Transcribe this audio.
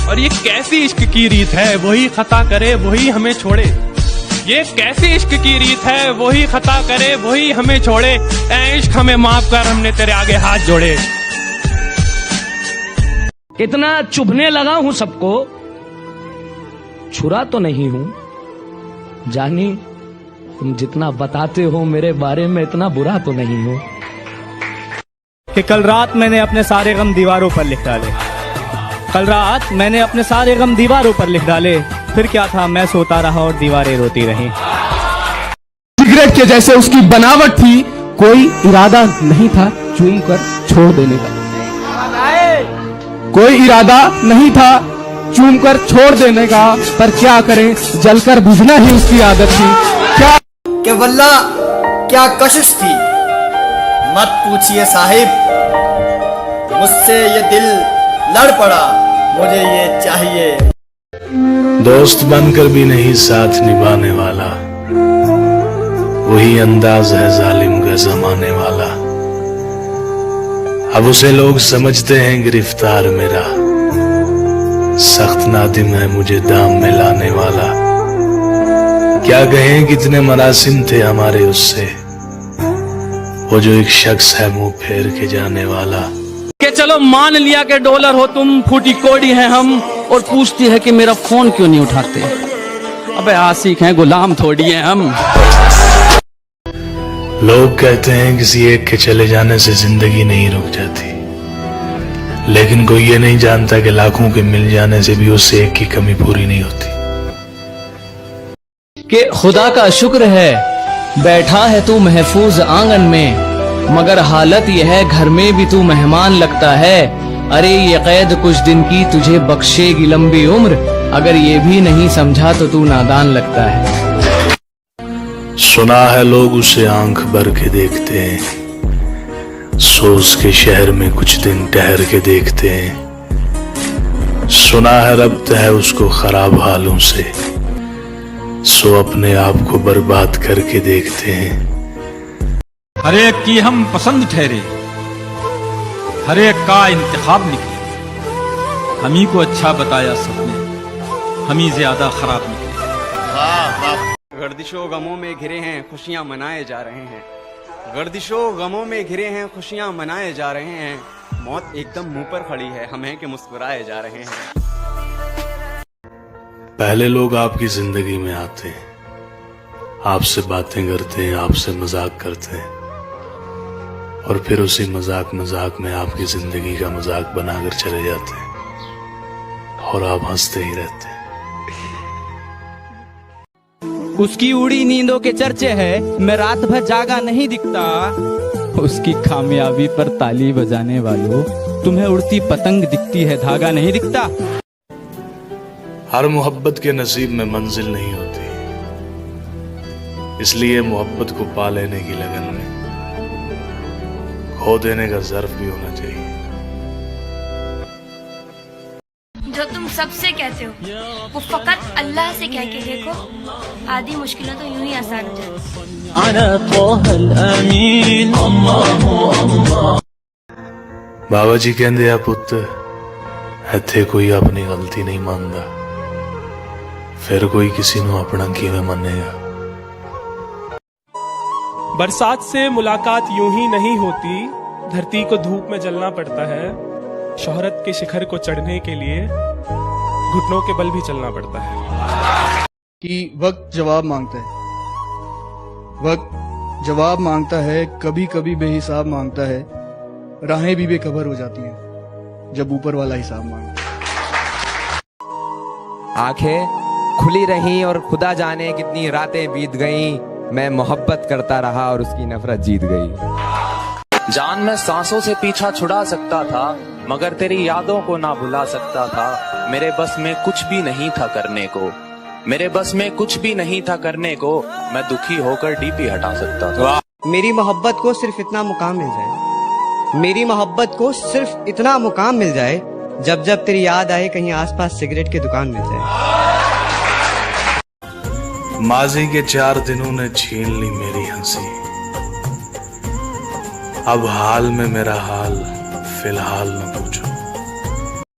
और ये कैसी इश्क की रीत है, वही खता करे वही हमें छोड़े। ये कैसी इश्क की रीत है, वही खता करे वही हमें छोड़े। ऐ इश्क हमें माफ कर, हमने तेरे आगे हाथ जोड़े। इतना चुभने लगा हूं सबको, छुरा तो नहीं हूं। जानी तुम जितना बताते हो मेरे बारे में, इतना बुरा तो नहीं हूं। कि कल रात मैंने अपने सारे गम दीवारों पर लिख डाले। कल रात मैंने अपने सारे गम दीवारों पर लिख डाले। फिर क्या था, मैं सोता रहा और दीवारें रोती रहीं। सिगरेट के जैसे उसकी बनावट थी, कोई इरादा नहीं था चूम कर छोड़ देने का। कोई इरादा नहीं था चूम कर छोड़ देने का, पर क्या करें, जलकर बुझना ही उसकी आदत थी। क्या कि वल्ला क्या कशिश थी, मत पूछिए साहिब, मुझसे ये दिल लड़ पड़ा, मुझे ये चाहिए। दोस्त बनकर भी नहीं साथ निभाने वाला, वही अंदाज है जालिम का जमाने वाला। अब उसे लोग समझते हैं गिरफ्तार मेरा, सख्त नादिम है मुझे दाम में लाने वाला। क्या कहें कितने मरासिम थे हमारे उससे, वो जो एक शख्स है मुंह फेर के जाने वाला। कि चलो मान लिया कि डॉलर हो तुम, फूटी कोड़ी है हम, और पूछती है कि मेरा फोन क्यों नहीं उठाते। अबे आशिक हैं, गुलाम थोड़ी हैं हम। लोग कहते हैं किसी एक के चले जाने से जिंदगी नहीं रुक जाती, लेकिन कोई ये नहीं जानता कि लाखों के मिल जाने से भी उस एक की कमी पूरी नहीं होती। कि खुदा का शुक्र है बैठा है तू महफूज आंगन में, मगर हालत यह है घर में भी तू मेहमान लगता है। अरे ये कैद कुछ दिन की तुझे बख्शेगी लंबी उम्र, अगर ये भी नहीं समझा तो तू नादान लगता है। सुना है लोग उसे आंख भर के देखते हैं, सोच के शहर में कुछ दिन ठहर के देखते हैं। सुना है रब्त है उसको खराब हालों से, सो अपने आप को बर्बाद करके देखते हैं। हर एक की हम पसंद ठहरे, हर एक का इंतखाब निकले। हम ही को अच्छा बताया सबने, हम ही ज्यादा खराब निकले। गर्दिशों गमों में घिरे हैं, खुशियां मनाए जा रहे हैं। गर्दिशों गमों में घिरे हैं, खुशियां मनाए जा रहे हैं। मौत एकदम मुंह पर खड़ी है, हम हैं कि मुस्कुराए जा रहे हैं। पहले लोग आपकी जिंदगी में आते हैं, आपसे बातें करते हैं, आपसे मजाक करते हैं, और फिर उसी मजाक में आपकी जिंदगी का मजाक बनाकर चले जाते हैं, और आप हंसते ही रहते हैं। उसकी उड़ी नींदों के चर्चे है, मैं रात भर जागा नहीं दिखता। उसकी कामयाबी पर ताली बजाने वालों, तुम्हें उड़ती पतंग दिखती है, धागा नहीं दिखता। हर मोहब्बत के नसीब में मंजिल नहीं होती, इसलिए मोहब्बत को पा लेने की लगन में खो देने का ज़र्फ भी होना चाहिए। जो तुम सबसे कहते हो वो फकत अल्लाह से कह के देखो, आधी मुश्किलें तो यूं ही आसान हो जाती। बाबा जी कहते आ पुत, इत्थे कोई अपनी गलती नहीं मानता, फिर कोई किसी को अपना किवें मनेगा। बरसात से मुलाकात यूं ही नहीं होती, धरती को धूप में जलना पड़ता है। शोहरत के शिखर को चढ़ने के लिए घुटनों के बल भी चलना पड़ता है। कि वक्त जवाब मांगता है, वक्त जवाब मांगता है, कभी कभी बेहिसाब मांगता है। राहें भी बेखबर हो जाती हैं जब ऊपर वाला हिसाब मांगता है। आंखें खुली रहीं और खुदा जाने कितनी रातें बीत गईं, मैं मोहब्बत करता रहा और उसकी नफरत जीत गई। जान मैं सांसों से पीछा छुड़ा सकता था, मगर तेरी यादों को ना भुला सकता था। मेरे बस में कुछ भी नहीं था करने को, मेरे बस में कुछ भी नहीं था करने को, मैं दुखी होकर डीपी हटा सकता था। मेरी मोहब्बत को सिर्फ इतना मुकाम मिल जाए, मेरी मोहब्बत को सिर्फ इतना मुकाम मिल जाए, जब जब तेरी याद आए कहीं आसपास सिगरेट की दुकान मिल जाए। माजी के 4 दिनों ने छीन ली मेरी हंसी, अब हाल में मेरा हाल फिलहाल न पूछो।